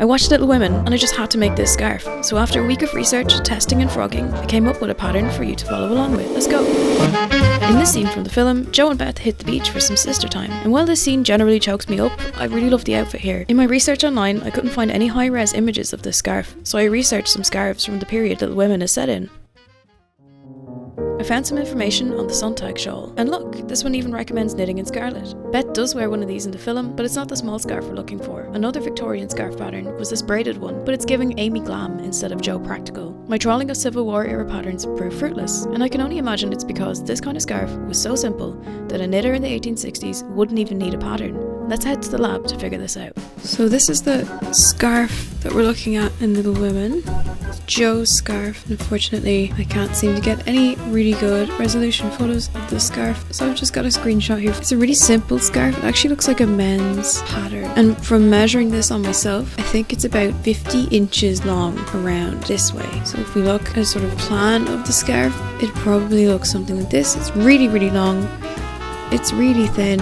I watched Little Women and I just had to make this scarf. So after a week of research, testing and frogging, I came up with a pattern for you to follow along with. Let's go! In this scene from the film, Joe and Beth hit the beach for some sister time. And while this scene generally chokes me up, I really love the outfit here. In my research online, I couldn't find any high-res images of this scarf, so I researched some scarves from the period Little Women is set in. I found some information on the Sontag shawl, and look, this one even recommends knitting in scarlet. Beth does wear one of these in the film, but it's not the small scarf we're looking for. Another Victorian scarf pattern was this braided one, but it's giving Amy Glam instead of Joe Practical. My trawling of Civil War era patterns proved fruitless, and I can only imagine it's because this kind of scarf was so simple that a knitter in the 1860s wouldn't even need a pattern. Let's head to the lab to figure this out. So this is the scarf that we're looking at in Little Women. It's Joe's scarf. Unfortunately, I can't seem to get any really good resolution photos of this scarf, so I've just got a screenshot here. It's a really simple scarf. It actually looks like a men's pattern. And from measuring this on myself, I think it's about 50 inches long around this way. So if we look at a sort of plan of the scarf, it probably looks something like this. It's really, really long. It's really thin.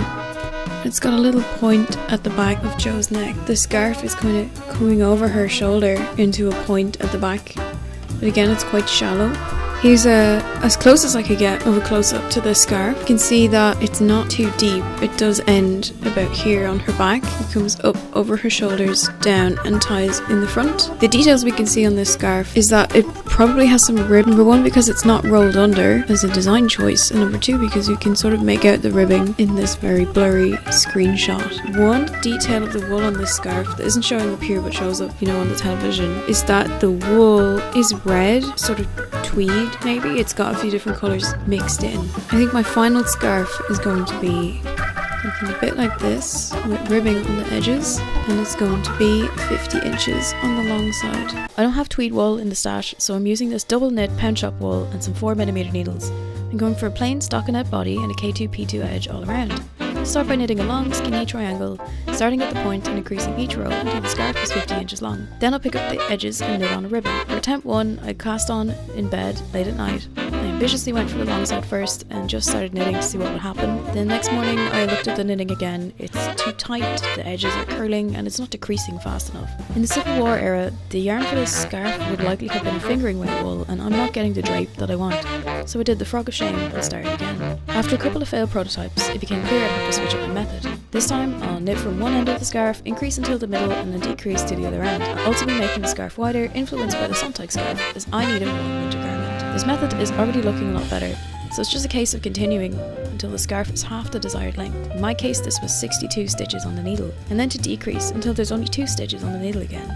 It's got a little point at the back of Joe's neck. The scarf is kind of coming over her shoulder into a point at the back, but again it's quite shallow. Here's as close as I could get of a close-up to this scarf. You can see that it's not too deep. It does end about here on her back. It comes up over her shoulders, down, and ties in the front. The details we can see on this scarf is that it probably has some rib. Number one, because it's not rolled under as a design choice, and number two, because you can sort of make out the ribbing in this very blurry screenshot. One detail of the wool on this scarf that isn't showing up here but shows up, on the television, is that the wool is red, sort of tweed maybe. It's got a few different colours mixed in. I think my final scarf is going to be something a bit like this with ribbing on the edges, and it's going to be 50 inches on the long side. I don't have tweed wool in the stash, so I'm using this double knit pound shop wool and some 4mm needles. I'm going for a plain stockinette body and a K2P2 edge all around. Start by knitting a long skinny triangle, starting at the point and increasing each row until the scarf is 50 inches long. Then I'll pick up the edges and knit on a ribbon. For attempt 1, I cast on in bed late at night. I ambitiously went for the long side first and just started knitting to see what would happen. Then next morning I looked at the knitting again. It's too tight, the edges are curling, and it's not decreasing fast enough. In the Civil War era, the yarn for this scarf would likely have been a fingering weight wool, and I'm not getting the drape that I want. So I did the frog of shame and started again. After a couple of failed prototypes, it became clear I'd have to switch up my method. This time, I'll knit from one end of the scarf, increase until the middle, and then decrease to the other end. I'll also be making the scarf wider, influenced by the Sontag scarf, as I need a warm winter garment. This method is already looking a lot better, so it's just a case of continuing until the scarf is half the desired length. In my case, this was 62 stitches on the needle, and then to decrease until there's only 2 stitches on the needle again.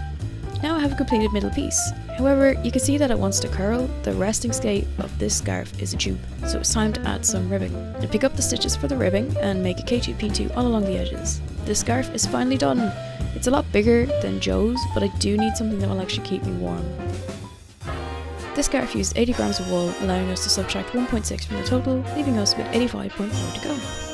Now I have a completed middle piece. However, you can see that it wants to curl. The resting state of this scarf is a tube, so it's time to add some ribbing. I pick up the stitches for the ribbing and make a K2P2 all along the edges. This scarf is finally done. It's a lot bigger than Joe's, but I do need something that will actually keep me warm. This scarf used 80 grams of wool, allowing us to subtract 1.6 from the total, leaving us with 85.4 to go.